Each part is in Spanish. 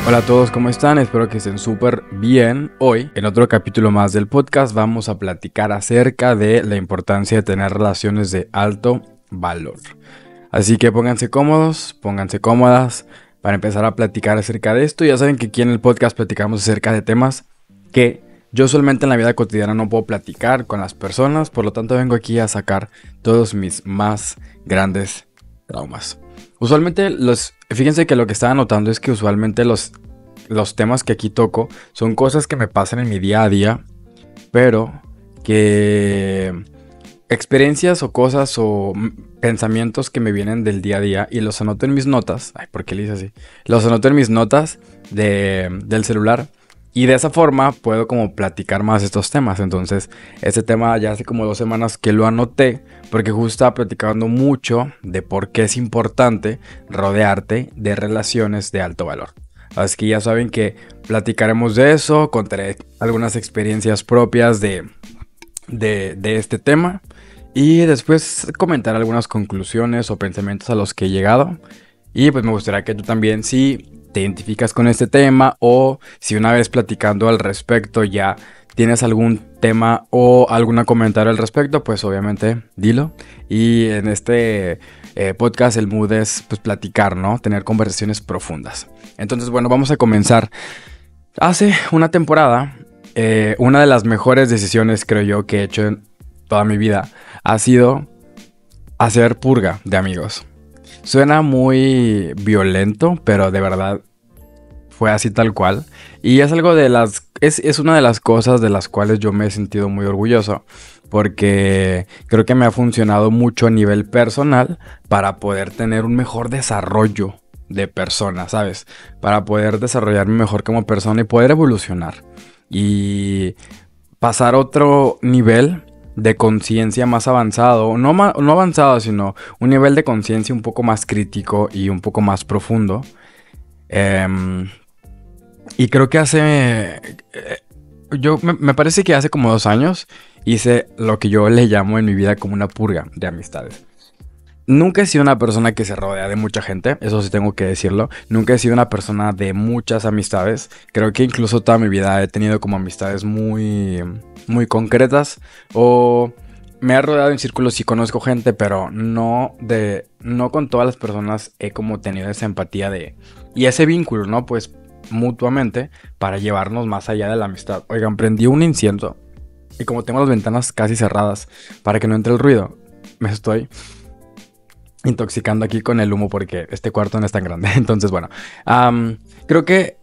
Hola a todos, ¿cómo están? Espero que estén súper bien. Hoy, en otro capítulo más del podcast, vamos a platicar acerca de la importancia de tener relaciones de alto valor. Así que pónganse cómodos, pónganse cómodas para empezar a platicar acerca de esto. Ya saben que aquí en el podcast platicamos acerca de temas que yo usualmente en la vida cotidiana no puedo platicar con las personas, por lo tanto vengo aquí a sacar todos mis más grandes traumas. Usualmente fíjense que lo que estaba notando es que usualmente los temas que aquí toco son cosas que me pasan en mi día a día, pero que experiencias o cosas o pensamientos que me vienen del día a día y los anoto en mis notas. Ay, ¿por qué le hice así? Los anoto en mis notas del celular. Y de esa forma puedo como platicar más estos temas. Entonces, este tema ya hace como 2 semanas que lo anoté, porque justo estaba platicando mucho de por qué es importante rodearte de relaciones de alto valor. Así que ya saben que platicaremos de eso, contaré algunas experiencias propias de este tema. Y después comentar algunas conclusiones o pensamientos a los que he llegado. Y pues me gustaría que tú también, si te identificas con este tema o si una vez platicando al respecto ya tienes algún tema o algún comentario al respecto, pues obviamente dilo. Y en este podcast el mood es pues platicar, ¿no? Tener conversaciones profundas. Entonces, bueno, vamos a comenzar. Hace una temporada, una de las mejores decisiones, creo yo, que he hecho en toda mi vida ha sido hacer purga de amigos. Suena muy violento, pero de verdad fue así tal cual. Y es algo de es una de las cosas de las cuales yo me he sentido muy orgulloso. Porque creo que me ha funcionado mucho a nivel personal para poder tener un mejor desarrollo de persona, ¿sabes? Para poder desarrollarme mejor como persona y poder evolucionar. Y pasar a otro nivel de conciencia más avanzado, no avanzado, sino un nivel de conciencia un poco más crítico y un poco más profundo. Y creo que me parece que hace como 2 años hice lo que yo le llamo en mi vida como una purga de amistades. Nunca he sido una persona que se rodea de mucha gente, eso sí tengo que decirlo. Nunca he sido una persona de muchas amistades. Creo que incluso toda mi vida he tenido como amistades muy, muy concretas. O me he rodeado en círculos y conozco gente, pero no con todas las personas he como tenido esa empatía y ese vínculo, ¿no? Pues mutuamente para llevarnos más allá de la amistad. Oigan, prendí un incienso y como tengo las ventanas casi cerradas para que no entre el ruido, me estoy intoxicando aquí con el humo porque este cuarto no es tan grande. Entonces, bueno, creo que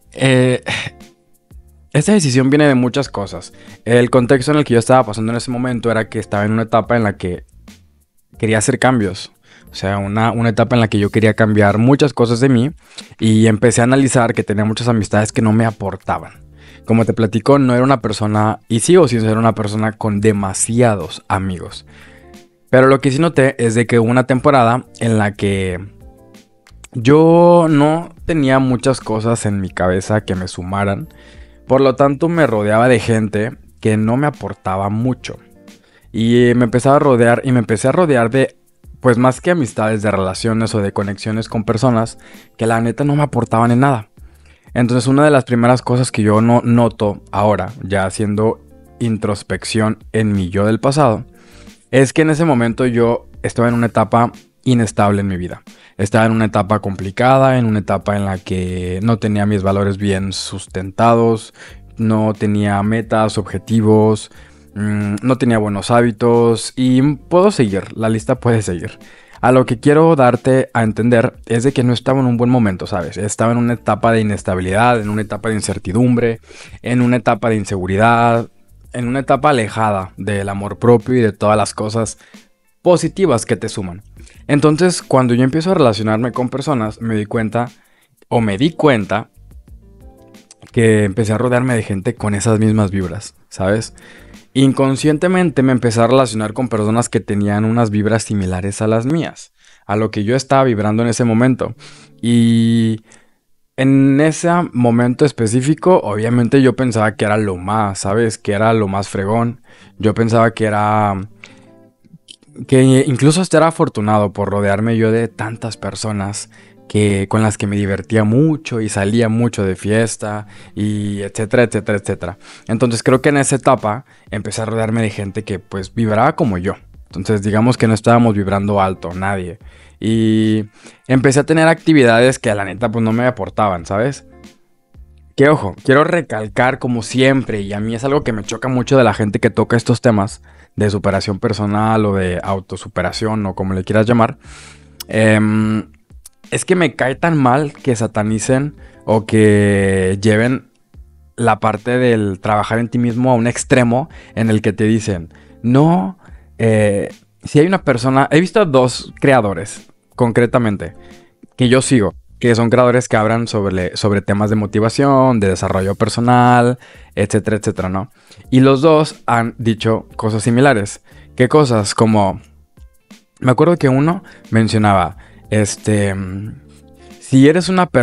esta decisión viene de muchas cosas. El contexto en el que yo estaba pasando en ese momento era que estaba en una etapa en la que quería hacer cambios. O sea, una etapa en la que yo quería cambiar muchas cosas de mí y empecé a analizar que tenía muchas amistades que no me aportaban. Como te platico, no era una persona, y sigo sin ser una persona con demasiados amigos. Pero lo que sí noté es de que hubo una temporada en la que yo no tenía muchas cosas en mi cabeza que me sumaran. Por lo tanto, me rodeaba de gente que no me aportaba mucho. Y me empecé a rodear de, pues más que amistades, de relaciones o de conexiones con personas que la neta no me aportaban en nada. Entonces, una de las primeras cosas que yo no noto ahora, ya haciendo introspección en mi yo del pasado, es que en ese momento yo estaba en una etapa inestable en mi vida. Estaba en una etapa complicada, en una etapa en la que no tenía mis valores bien sustentados, no tenía metas, objetivos, no tenía buenos hábitos y puedo seguir, la lista puede seguir. A lo que quiero darte a entender es de que no estaba en un buen momento, ¿sabes? Estaba en una etapa de inestabilidad, en una etapa de incertidumbre, en una etapa de inseguridad, en una etapa alejada del amor propio y de todas las cosas positivas que te suman. Entonces, cuando yo empiezo a relacionarme con personas, me di cuenta que empecé a rodearme de gente con esas mismas vibras, ¿sabes? Inconscientemente me empecé a relacionar con personas que tenían unas vibras similares a las mías, a lo que yo estaba vibrando en ese momento. Y en ese momento específico, obviamente yo pensaba que era lo más, ¿sabes? Que era lo más fregón. Yo pensaba que incluso hasta era afortunado por rodearme yo de tantas personas con las que me divertía mucho y salía mucho de fiesta y etcétera, etcétera, etcétera. Entonces creo que en esa etapa empecé a rodearme de gente que pues vibraba como yo. Entonces digamos que no estábamos vibrando alto, nadie. Y empecé a tener actividades que a la neta pues no me aportaban, ¿sabes? Que ojo, quiero recalcar como siempre, y a mí es algo que me choca mucho de la gente que toca estos temas de superación personal o de autosuperación o como le quieras llamar. em, es que me cae tan mal que satanicen o que lleven la parte del trabajar en ti mismo a un extremo en el que te dicen, no, si hay una persona, he visto dos creadores concretamente que yo sigo, que son creadores que hablan sobre temas de motivación, de desarrollo personal, etcétera, etcétera, ¿no? Y los dos han dicho cosas similares. ¿Qué cosas? Como, me acuerdo que uno mencionaba,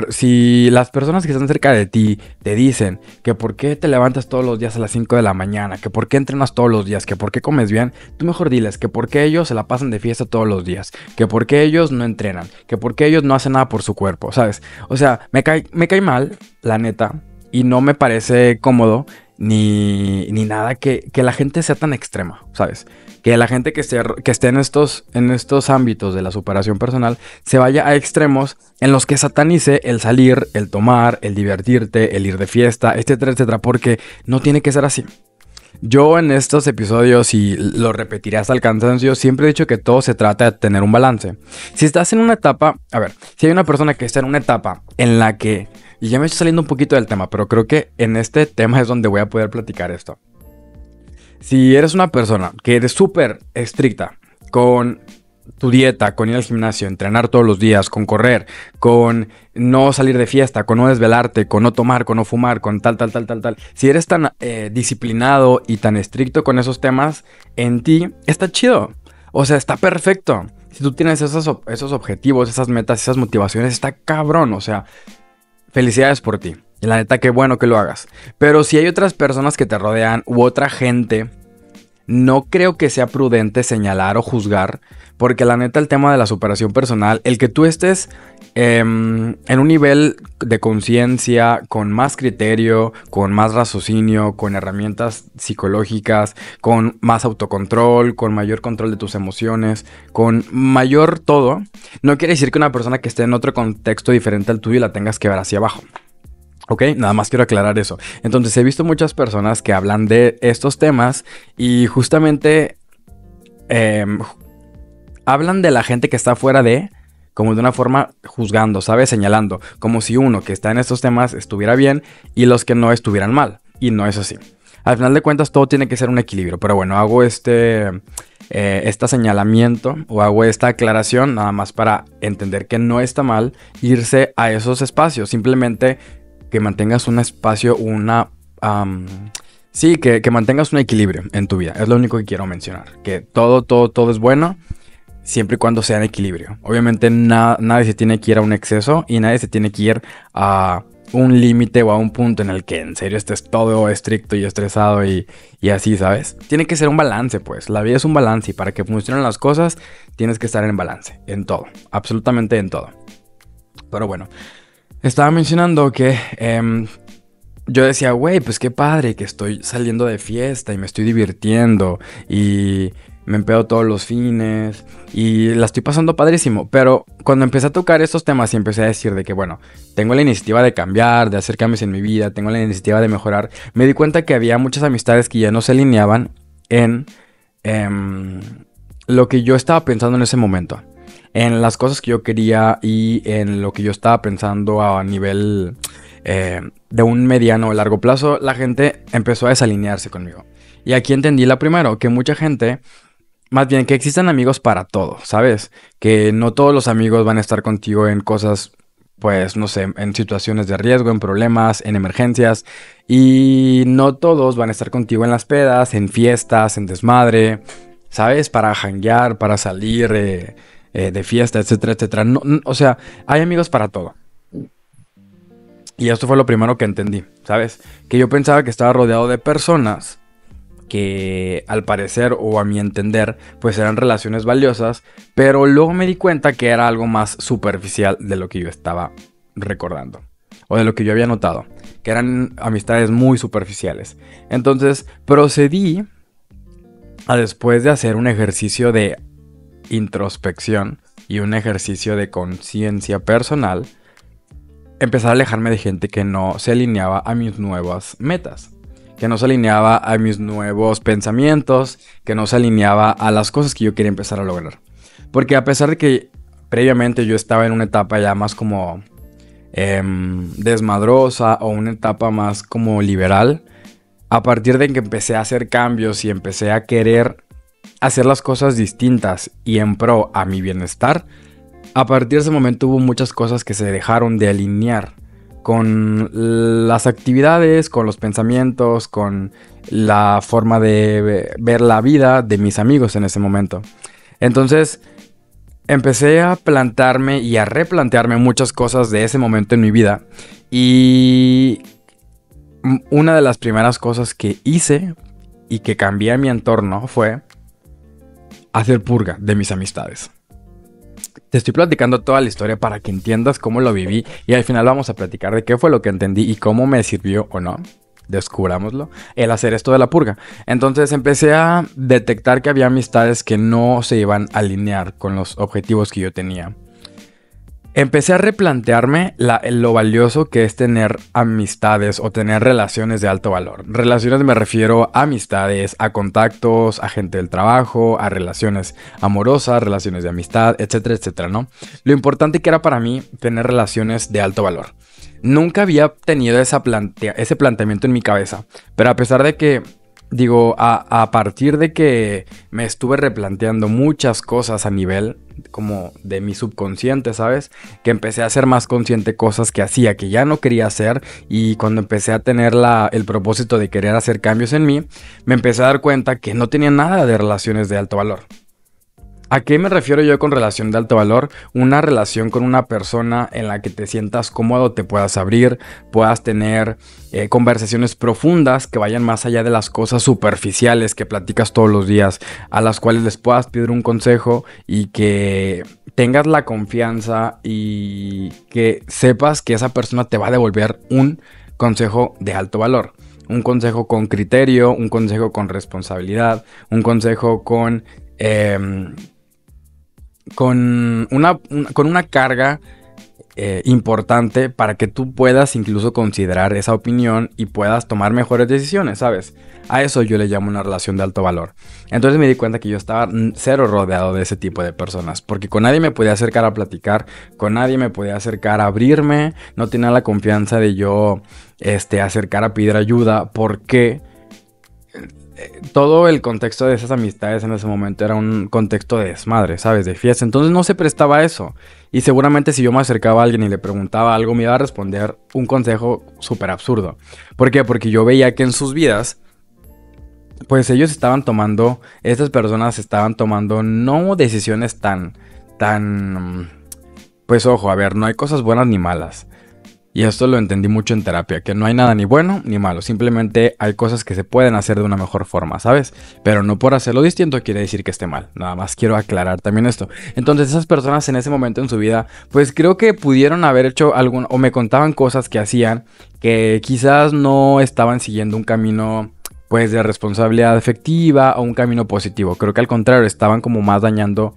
si las personas que están cerca de ti te dicen que por qué te levantas todos los días a las 5 de la mañana, que por qué entrenas todos los días, que por qué comes bien, tú mejor diles que por qué ellos se la pasan de fiesta todos los días, que por qué ellos no entrenan, que por qué ellos no hacen nada por su cuerpo, ¿sabes? O sea, me cae mal, la neta, y no me parece cómodo ni nada que la gente sea tan extrema, ¿sabes? Que la gente que esté en estos ámbitos de la superación personal se vaya a extremos en los que satanice el salir, el tomar, el divertirte, el ir de fiesta, etcétera, etcétera, porque no tiene que ser así. Yo en estos episodios, y lo repetiré hasta el cansancio, siempre he dicho que todo se trata de tener un balance. Si estás en una etapa, a ver, si hay una persona que está en una etapa en la que, y ya me estoy saliendo un poquito del tema, pero creo que en este tema es donde voy a poder platicar esto. Si eres una persona que eres súper estricta con tu dieta, con ir al gimnasio, entrenar todos los días, con correr, con no salir de fiesta, con no desvelarte, con no tomar, con no fumar, con tal, tal, tal, tal, tal. Si eres tan disciplinado y tan estricto con esos temas, en ti está chido. O sea, está perfecto. Si tú tienes esos objetivos, esas metas, esas motivaciones, está cabrón. O sea, felicidades por ti. Y la neta, qué bueno que lo hagas. Pero si hay otras personas que te rodean u otra gente, no creo que sea prudente señalar o juzgar, porque la neta el tema de la superación personal, el que tú estés en un nivel de conciencia, con más criterio, con más raciocinio, con herramientas psicológicas, con más autocontrol, con mayor control de tus emociones, con mayor todo, no quiere decir que una persona que esté en otro contexto diferente al tuyo la tengas que ver hacia abajo. Ok, nada más quiero aclarar eso. Entonces he visto muchas personas que hablan de estos temas y justamente hablan de la gente que está fuera de, como de una forma juzgando, ¿sabes? Señalando, como si uno que está en estos temas estuviera bien y los que no estuvieran mal. Y no es así. Al final de cuentas todo tiene que ser un equilibrio. Pero bueno, hago este señalamiento o hago esta aclaración nada más para entender que no está mal irse a esos espacios. Simplemente que mantengas un espacio, sí, que mantengas un equilibrio en tu vida. Es lo único que quiero mencionar. Que todo es bueno siempre y cuando sea en equilibrio. Obviamente nadie se tiene que ir a un exceso y nadie se tiene que ir a un límite o a un punto en el que en serio estés todo estricto y estresado y así, ¿sabes? Tiene que ser un balance, pues. La vida es un balance y para que funcionen las cosas tienes que estar en balance, en todo, absolutamente en todo. Pero bueno, estaba mencionando que yo decía, güey, pues qué padre que estoy saliendo de fiesta y me estoy divirtiendo y me empedo todos los fines y la estoy pasando padrísimo. Pero cuando empecé a tocar estos temas y empecé a decir de que, bueno, tengo la iniciativa de cambiar, de hacer cambios en mi vida, tengo la iniciativa de mejorar, me di cuenta que había muchas amistades que ya no se alineaban en lo que yo estaba pensando en ese momento, en las cosas que yo quería y en lo que yo estaba pensando a nivel de un mediano o largo plazo. La gente empezó a desalinearse conmigo. Y aquí entendí la primero, que mucha gente, más bien que existen amigos para todo, ¿sabes? Que no todos los amigos van a estar contigo en cosas, pues, no sé, en situaciones de riesgo, en problemas, en emergencias. Y no todos van a estar contigo en las pedas, en fiestas, en desmadre, ¿sabes? Para janguear, para salir de fiesta, etcétera, etcétera. O sea, hay amigos para todo. Y esto fue lo primero que entendí, ¿sabes? Que yo pensaba que estaba rodeado de personas que al parecer o a mi entender pues eran relaciones valiosas, pero luego me di cuenta que era algo más superficial de lo que yo estaba recordando o de lo que yo había notado, que eran amistades muy superficiales. Entonces procedí a, después de hacer un ejercicio de introspección y un ejercicio de conciencia personal, empezar a alejarme de gente que no se alineaba a mis nuevas metas, que no se alineaba a mis nuevos pensamientos, que no se alineaba a las cosas que yo quería empezar a lograr. Porque a pesar de que previamente yo estaba en una etapa ya más como desmadrosa o una etapa más como liberal, a partir de que empecé a hacer cambios y empecé a querer hacer las cosas distintas y en pro a mi bienestar, a partir de ese momento hubo muchas cosas que se dejaron de alinear con las actividades, con los pensamientos, con la forma de ver la vida de mis amigos en ese momento. Entonces empecé a plantarme y a replantearme muchas cosas de ese momento en mi vida. Y una de las primeras cosas que hice y que cambié mi entorno fue hacer purga de mis amistades. Te estoy platicando toda la historia para que entiendas cómo lo viví y al final vamos a platicar de qué fue lo que entendí y cómo me sirvió o no, descubrámoslo, el hacer esto de la purga. Entonces empecé a detectar que había amistades que no se iban a alinear con los objetivos que yo tenía. Empecé a replantearme lo valioso que es tener amistades o tener relaciones de alto valor. Relaciones me refiero a amistades, a contactos, a gente del trabajo, a relaciones amorosas, relaciones de amistad, etcétera, etcétera, ¿no? Lo importante que era para mí tener relaciones de alto valor. Nunca había tenido ese planteamiento en mi cabeza, pero a pesar de que a partir de que me estuve replanteando muchas cosas a nivel como de mi subconsciente, ¿sabes? Que empecé a ser más consciente cosas que hacía, que ya no quería hacer, y cuando empecé a tener el propósito de querer hacer cambios en mí, me empecé a dar cuenta que no tenía nada de relaciones de alto valor. ¿A qué me refiero yo con relación de alto valor? Una relación con una persona en la que te sientas cómodo, te puedas abrir, puedas tener conversaciones profundas que vayan más allá de las cosas superficiales que platicas todos los días, a las cuales les puedas pedir un consejo y que tengas la confianza y que sepas que esa persona te va a devolver un consejo de alto valor. Un consejo con criterio, un consejo con responsabilidad, un consejo con una carga importante para que tú puedas incluso considerar esa opinión y puedas tomar mejores decisiones, ¿sabes? A eso yo le llamo una relación de alto valor. Entonces me di cuenta que yo estaba cero rodeado de ese tipo de personas, porque con nadie me podía acercar a platicar, con nadie me podía acercar a abrirme, no tenía la confianza de yo acercar a pedir ayuda, porque todo el contexto de esas amistades en ese momento era un contexto de desmadre, ¿sabes? De fiesta. Entonces no se prestaba a eso. Y seguramente si yo me acercaba a alguien y le preguntaba algo, me iba a responder un consejo súper absurdo. ¿Por qué? Porque yo veía que en sus vidas, pues estas personas estaban tomando no decisiones pues ojo, a ver, no hay cosas buenas ni malas. Y esto lo entendí mucho en terapia, que no hay nada ni bueno ni malo, simplemente hay cosas que se pueden hacer de una mejor forma, ¿sabes? Pero no por hacerlo distinto quiere decir que esté mal, nada más quiero aclarar también esto. Entonces esas personas en ese momento en su vida, pues creo que pudieron haber hecho o me contaban cosas que hacían que quizás no estaban siguiendo un camino pues de responsabilidad efectiva o un camino positivo. Creo que al contrario, estaban como más dañando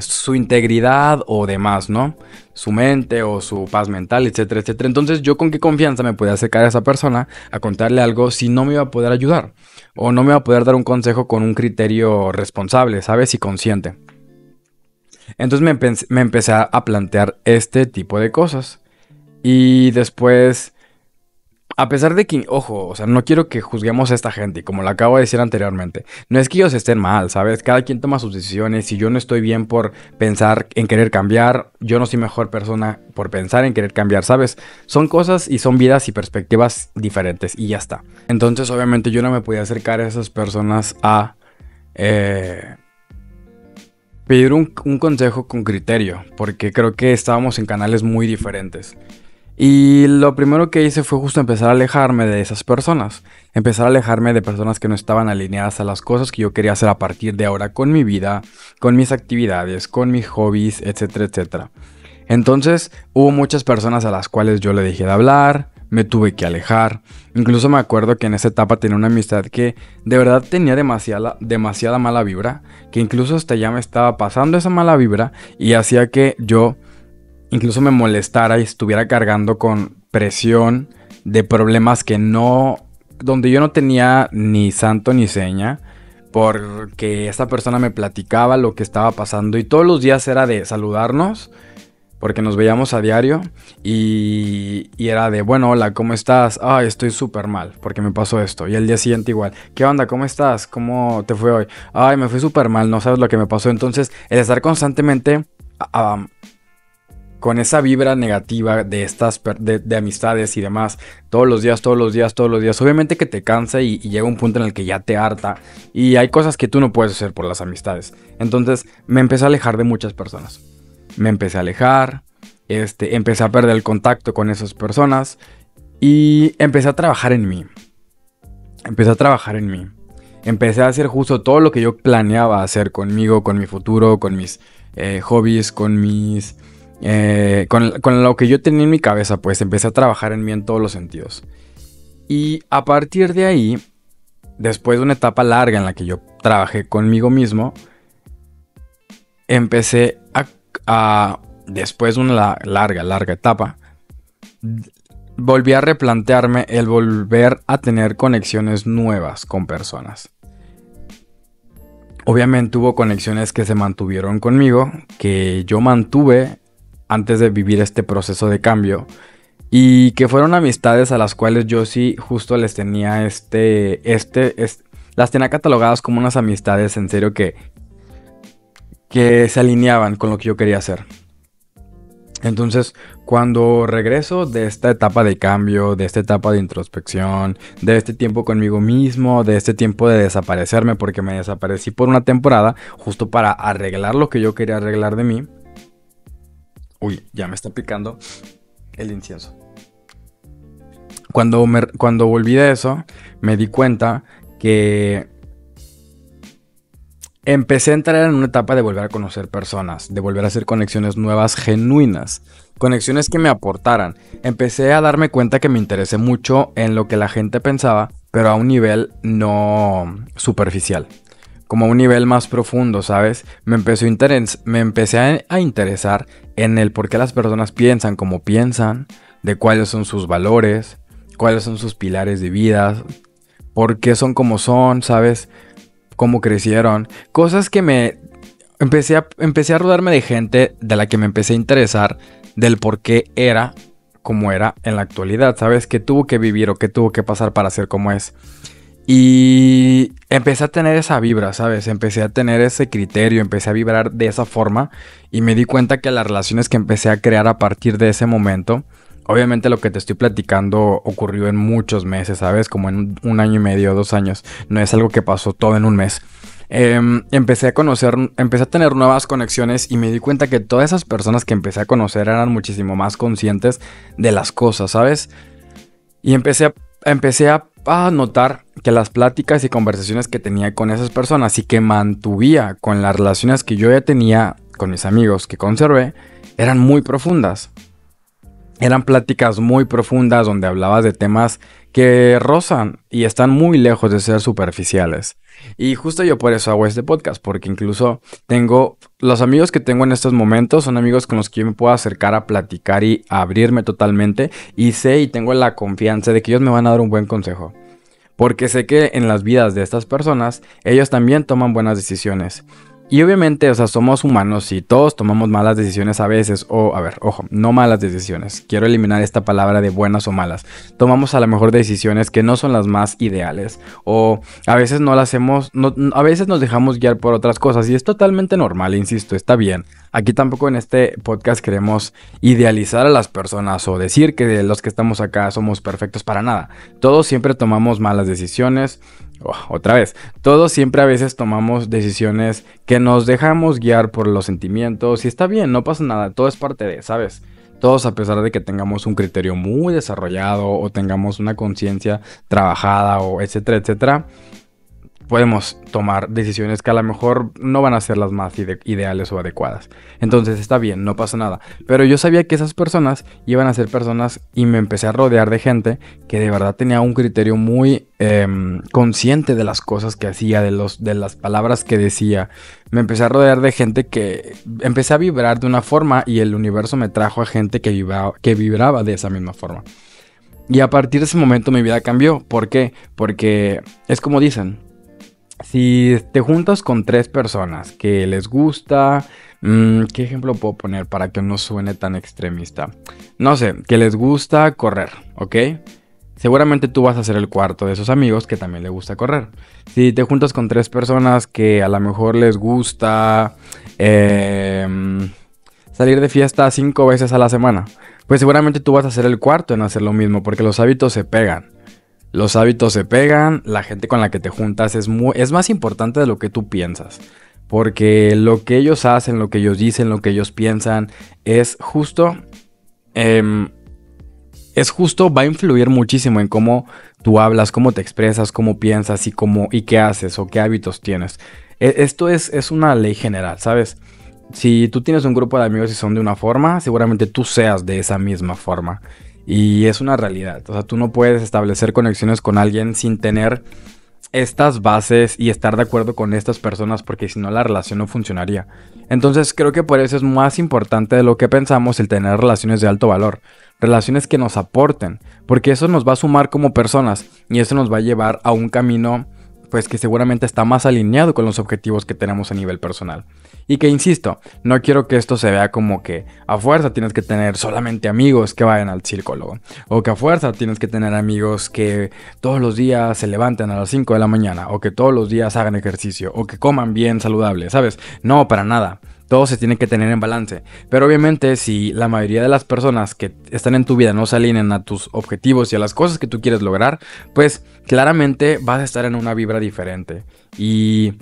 su integridad o demás, ¿no? Su mente o su paz mental, etcétera, etcétera. Entonces, ¿yo con qué confianza me podía acercar a esa persona a contarle algo si no me iba a poder ayudar? O no me iba a poder dar un consejo con un criterio responsable, ¿sabes? Y consciente. Entonces me empecé a plantear este tipo de cosas. Y después, a pesar de que, ojo, o sea, no quiero que juzguemos a esta gente, como lo acabo de decir anteriormente. No es que ellos estén mal, ¿sabes? Cada quien toma sus decisiones. Si yo no estoy bien por pensar en querer cambiar, yo no soy mejor persona por pensar en querer cambiar, ¿sabes? Son cosas y son vidas y perspectivas diferentes y ya está. Entonces, obviamente, yo no me podía acercar a esas personas a pedir un consejo con criterio, porque creo que estábamos en canales muy diferentes. Y lo primero que hice fue justo empezar a alejarme de esas personas. Empezar a alejarme de personas que no estaban alineadas a las cosas que yo quería hacer a partir de ahora con mi vida, con mis actividades, con mis hobbies, etcétera, etcétera. Entonces hubo muchas personas a las cuales yo le dejé de hablar, me tuve que alejar. Incluso me acuerdo que en esa etapa tenía una amistad que de verdad tenía demasiada mala vibra, que incluso hasta ya me estaba pasando esa mala vibra y hacía que yo incluso me molestara y estuviera cargando con presión de problemas que no, donde yo no tenía ni santo ni seña, porque esta persona me platicaba lo que estaba pasando y todos los días era de saludarnos, porque nos veíamos a diario y era de, bueno, hola, ¿cómo estás? Ay, estoy súper mal porque me pasó esto. Y el día siguiente igual, ¿qué onda? ¿Cómo estás? ¿Cómo te fue hoy? Ay, me fui súper mal, no sabes lo que me pasó. Entonces, el estar constantemente con esa vibra negativa de estas de amistades y demás, todos los días, obviamente que te cansa y llega un punto en el que ya te harta y hay cosas que tú no puedes hacer por las amistades. Entonces me empecé a alejar de muchas personas. Me empecé a alejar, empecé a perder el contacto con esas personas y empecé a trabajar en mí. Empecé a hacer justo todo lo que yo planeaba hacer conmigo, con mi futuro, con mis hobbies, con mis con lo que yo tenía en mi cabeza, pues empecé a trabajar en mí en todos los sentidos. Y a partir de ahí, después de una etapa larga en la que yo trabajé conmigo mismo, empecé después de una larga etapa, volví a replantearme el volver a tener conexiones nuevas con personas. Obviamente hubo conexiones que se mantuvieron conmigo, que yo mantuve antes de vivir este proceso de cambio y que fueron amistades a las cuales yo sí justo les tenía las tenía catalogadas como unas amistades en serio que se alineaban con lo que yo quería hacer. Entonces, cuando regreso de esta etapa de cambio, de esta etapa de introspección, de este tiempo conmigo mismo, de este tiempo de desaparecerme porque me desaparecí por una temporada justo para arreglar lo que yo quería arreglar de mí. Uy, ya me está picando el incienso. Cuando volví de eso, me di cuenta que empecé a entrar en una etapa de volver a conocer personas, de volver a hacer conexiones nuevas, genuinas, conexiones que me aportaran. Empecé a darme cuenta que me interesé mucho en lo que la gente pensaba, pero a un nivel no superficial, como a un nivel más profundo, ¿sabes? Me empecé a interesar en el por qué las personas piensan como piensan, de cuáles son sus valores, cuáles son sus pilares de vida, por qué son como son, ¿sabes? Cómo crecieron, cosas que empecé a rodearme de gente de la que me empecé a interesar del por qué era como era en la actualidad, ¿sabes? ¿Qué tuvo que vivir o qué tuvo que pasar para ser como es? Y empecé a tener esa vibra, ¿sabes? Empecé a tener ese criterio, empecé a vibrar de esa forma y me di cuenta que las relaciones que empecé a crear a partir de ese momento, obviamente lo que te estoy platicando ocurrió en muchos meses, ¿sabes? Como en un año y medio, 2 años. No es algo que pasó todo en un mes. Empecé a tener nuevas conexiones y me di cuenta que todas esas personas que empecé a conocer eran muchísimo más conscientes de las cosas, ¿sabes? Y empecé a notar que las pláticas y conversaciones que tenía con esas personas y que mantuvía con las relaciones que yo ya tenía con mis amigos que conservé, eran muy profundas. Eran pláticas muy profundas donde hablabas de temas que rozan y están muy lejos de ser superficiales. Y justo yo por eso hago este podcast, porque incluso los amigos que tengo en estos momentos son amigos con los que yo me puedo acercar a platicar y a abrirme totalmente. Y sé y tengo la confianza de que ellos me van a dar un buen consejo. Porque sé que en las vidas de estas personas, ellos también toman buenas decisiones. Y obviamente, o sea, somos humanos y todos tomamos malas decisiones a veces. O, a ver, ojo, no malas decisiones. Quiero eliminar esta palabra de buenas o malas. Tomamos a lo mejor decisiones que no son las más ideales. O a veces no las hacemos, a veces nos dejamos guiar por otras cosas. Y es totalmente normal, insisto, está bien. Aquí tampoco en este podcast queremos idealizar a las personas o decir que los que estamos acá somos perfectos para nada. Todos siempre tomamos malas decisiones. Otra vez, todos siempre a veces tomamos decisiones que nos dejamos guiar por los sentimientos y está bien, no pasa nada, todo es parte de, ¿sabes? Todos, a pesar de que tengamos un criterio muy desarrollado o tengamos una conciencia trabajada o etcétera, etcétera, podemos tomar decisiones que a lo mejor no van a ser las más ideales o adecuadas. Entonces está bien, no pasa nada. Pero yo sabía que esas personas iban a ser personas y me empecé a rodear de gente que de verdad tenía un criterio muy consciente de las cosas que hacía, de las palabras que decía. Me empecé a rodear de gente que empecé a vibrar de una forma y el universo me trajo a gente que vibraba de esa misma forma. Y a partir de ese momento mi vida cambió. ¿Por qué? Porque es como dicen. Si te juntas con 3 personas que les gusta, ¿qué ejemplo puedo poner para que no suene tan extremista? No sé, que les gusta correr, ¿ok? Seguramente tú vas a ser el cuarto de esos amigos que también le gusta correr. Si te juntas con 3 personas que a lo mejor les gusta salir de fiesta 5 veces a la semana, pues seguramente tú vas a ser el cuarto en hacer lo mismo, porque los hábitos se pegan. Los hábitos se pegan, la gente con la que te juntas es más importante de lo que tú piensas. Porque lo que ellos hacen, lo que ellos dicen, lo que ellos piensan, es justo, va a influir muchísimo en cómo tú hablas, cómo te expresas, cómo piensas y qué haces o qué hábitos tienes. Esto es una ley general, ¿sabes? Si tú tienes un grupo de amigos y son de una forma, seguramente tú seas de esa misma forma. Y es una realidad. O sea, tú no puedes establecer conexiones con alguien sin tener estas bases y estar de acuerdo con estas personas, porque si no la relación no funcionaría. Entonces creo que por eso es más importante de lo que pensamos el tener relaciones de alto valor. Relaciones que nos aporten, porque eso nos va a sumar como personas y eso nos va a llevar a un camino pues que seguramente está más alineado con los objetivos que tenemos a nivel personal. Y que insisto, no quiero que esto se vea como que a fuerza tienes que tener solamente amigos que vayan al psicólogo, o que a fuerza tienes que tener amigos que todos los días se levanten a las 5 de la mañana, o que todos los días hagan ejercicio, o que coman bien saludable, ¿sabes? No, para nada. Todo se tiene que tener en balance. Pero obviamente si la mayoría de las personas que están en tu vida no se alinean a tus objetivos y a las cosas que tú quieres lograr, pues claramente vas a estar en una vibra diferente. Y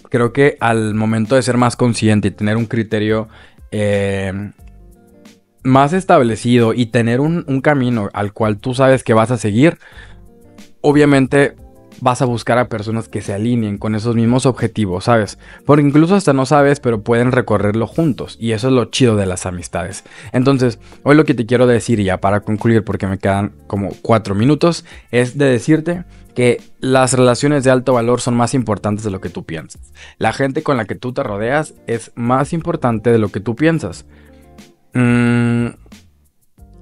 creo que al momento de ser más consciente y tener un criterio más establecido y tener un camino al cual tú sabes que vas a seguir, obviamente vas a buscar a personas que se alineen con esos mismos objetivos, ¿sabes? Porque incluso hasta no sabes, pero pueden recorrerlo juntos. Y eso es lo chido de las amistades. Entonces, hoy lo que te quiero decir, ya para concluir, porque me quedan como 4 minutos, es de decirte que las relaciones de alto valor son más importantes de lo que tú piensas. La gente con la que tú te rodeas es más importante de lo que tú piensas.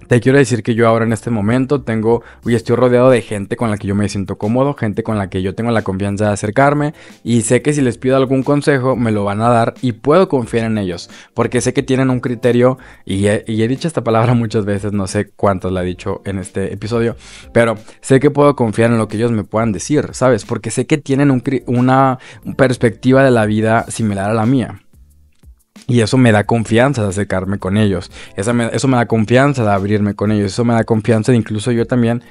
Te quiero decir que yo ahora en este momento estoy rodeado de gente con la que yo me siento cómodo, gente con la que yo tengo la confianza de acercarme y sé que si les pido algún consejo me lo van a dar y puedo confiar en ellos porque sé que tienen un criterio y he dicho esta palabra muchas veces, no sé cuántas la he dicho en este episodio, pero sé que puedo confiar en lo que ellos me puedan decir, ¿sabes? Porque sé que tienen una perspectiva de la vida similar a la mía. Y eso me da confianza de acercarme con ellos. Eso me da confianza de abrirme con ellos. Eso me da confianza de incluso yo también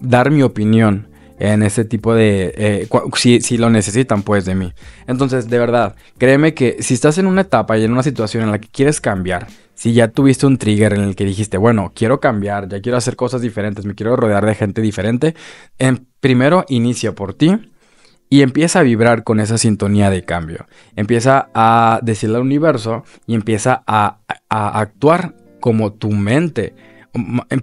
dar mi opinión en ese tipo de... si lo necesitan pues de mí. Entonces, de verdad, créeme que si estás en una etapa y en una situación en la que quieres cambiar, si ya tuviste un trigger en el que dijiste, bueno, quiero cambiar, ya quiero hacer cosas diferentes, me quiero rodear de gente diferente, primero inicia por ti. Y empieza a vibrar con esa sintonía de cambio. Empieza a decirle al universo y empieza a actuar como tu mente.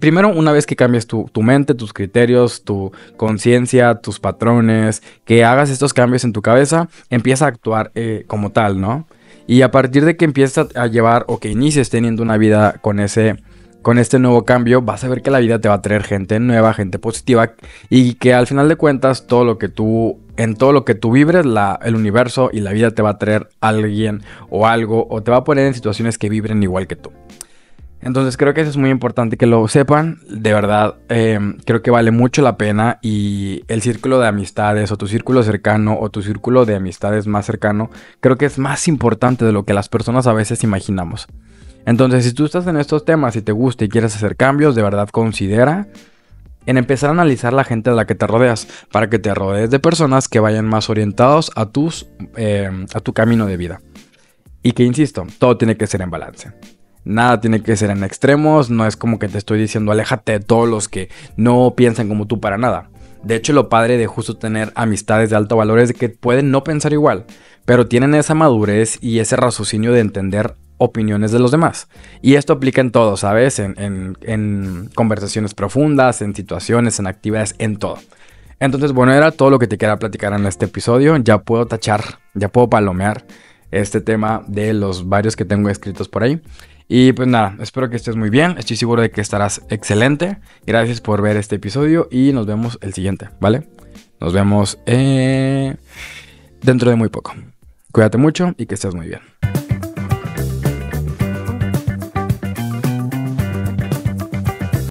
Primero, una vez que cambies tu mente, tus criterios, tu conciencia, tus patrones, que hagas estos cambios en tu cabeza, empieza a actuar como tal, ¿no? Y a partir de que empiezas a llevar o que inicies teniendo una vida con este nuevo cambio, vas a ver que la vida te va a traer gente nueva, gente positiva y que al final de cuentas en todo lo que tú vibres, el universo y la vida te va a traer alguien o algo o te va a poner en situaciones que vibren igual que tú. Entonces creo que eso es muy importante que lo sepan, de verdad creo que vale mucho la pena y el círculo de amistades o tu círculo cercano o tu círculo de amistades más cercano creo que es más importante de lo que las personas a veces imaginamos. Entonces, si tú estás en estos temas y te gusta y quieres hacer cambios, de verdad considera en empezar a analizar la gente de la que te rodeas, para que te rodees de personas que vayan más orientados a tu camino de vida. Y que, insisto, todo tiene que ser en balance. Nada tiene que ser en extremos, no es como que te estoy diciendo aléjate de todos los que no piensan como tú para nada. De hecho, lo padre de justo tener amistades de alto valor es de que pueden no pensar igual, pero tienen esa madurez y ese raciocinio de entender opiniones de los demás. Y esto aplica en todo, ¿sabes? En conversaciones profundas, en situaciones, en actividades, en todo. Entonces, bueno, era todo lo que te quería platicar en este episodio. Ya puedo tachar, ya puedo palomear este tema de los varios que tengo escritos por ahí. Y pues nada, espero que estés muy bien. Estoy seguro de que estarás excelente. Gracias por ver este episodio y nos vemos el siguiente, ¿vale? Nos vemos dentro de muy poco. Cuídate mucho y que estés muy bien.